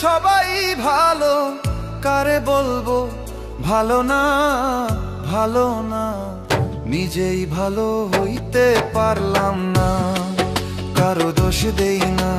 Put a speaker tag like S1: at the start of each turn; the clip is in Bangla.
S1: সবাই ভালো, কারে বলবো ভালো না, ভালো না। নিজেই ভালো হইতে পারলাম না, কারো দোষ দেই না।